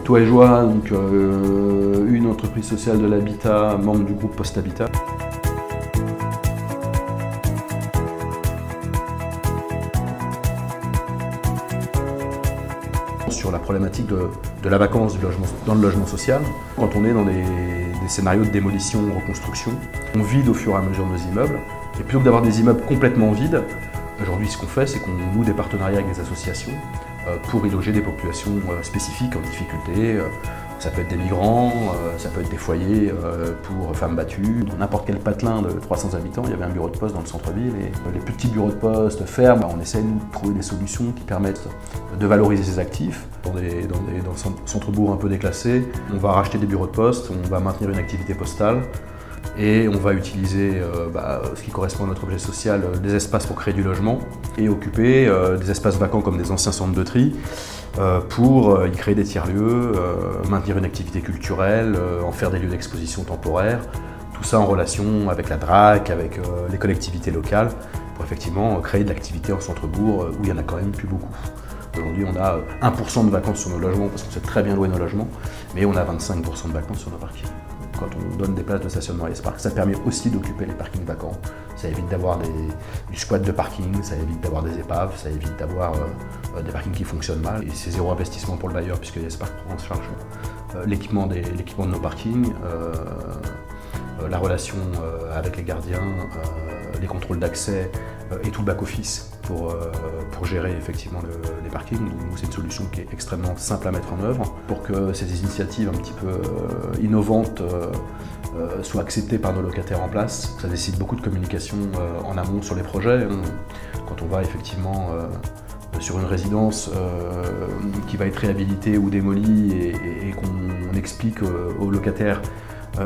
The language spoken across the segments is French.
Toit et Joie, donc, une entreprise sociale de l'habitat, membre du groupe Post Habitat. Sur la problématique de la vacance dans le logement social. Quand on est dans des scénarios de démolition ou reconstruction, on vide au fur et à mesure nos immeubles. Et plutôt que d'avoir des immeubles complètement vides, aujourd'hui ce qu'on fait, c'est qu'on noue des partenariats avec des associations pour y loger des populations spécifiques en difficulté. Ça peut être des migrants, ça peut être des foyers pour femmes battues. Dans n'importe quel patelin de 300 habitants, il y avait un bureau de poste dans le centre-ville. Et les petits bureaux de poste ferment. On essaie de trouver des solutions qui permettent de valoriser ces actifs. Dans des centres-bourgs un peu déclassés, on va racheter des bureaux de poste, on va maintenir une activité postale et on va utiliser ce qui correspond à notre objet social, des espaces pour créer du logement et occuper des espaces vacants comme des anciens centres de tri pour y créer des tiers-lieux, maintenir une activité culturelle, en faire des lieux d'exposition temporaire, tout ça en relation avec la DRAC, avec les collectivités locales, pour effectivement créer de l'activité en centre-bourg où il n'y en a quand même plus beaucoup. Aujourd'hui, on a 1% de vacances sur nos logements parce qu'on sait très bien louer nos logements, mais on a 25% de vacances sur nos parkings. Quand on donne des places de stationnement à YesPark, ça permet aussi d'occuper les parkings vacants. Ça évite d'avoir du squat de parking, ça évite d'avoir des épaves, ça évite d'avoir des parkings qui fonctionnent mal. Et c'est zéro investissement pour le bailleur puisque YesPark prend en charge l'équipement de nos parkings, la relation avec les gardiens, les contrôles d'accès et tout le back-office pour gérer effectivement les parkings. Donc c'est une solution qui est extrêmement simple à mettre en œuvre pour que ces initiatives un petit peu innovantes soient acceptées par nos locataires en place. Ça nécessite beaucoup de communication en amont sur les projets. Quand on va effectivement sur une résidence qui va être réhabilitée ou démolie et qu'on explique aux locataires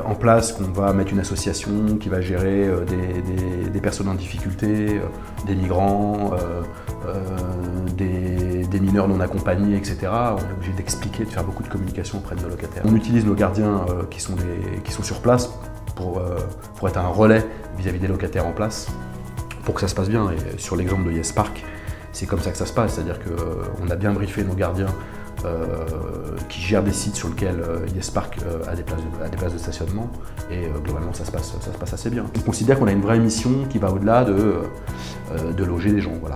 en place qu'on va mettre une association qui va gérer des personnes en difficulté, des migrants, des mineurs non accompagnés, etc. On est obligé d'expliquer, de faire beaucoup de communication auprès de nos locataires. On utilise nos gardiens qui sont sur place pour être un relais vis-à-vis des locataires en place pour que ça se passe bien. Et sur l'exemple de YesPark, c'est comme ça que ça se passe, c'est-à-dire qu'on a bien briefé nos gardiens qui gèrent des sites sur lesquels YesPark a des places de stationnement et globalement ça se passe assez bien. On considère qu'on a une vraie mission qui va au-delà de loger les gens. Voilà.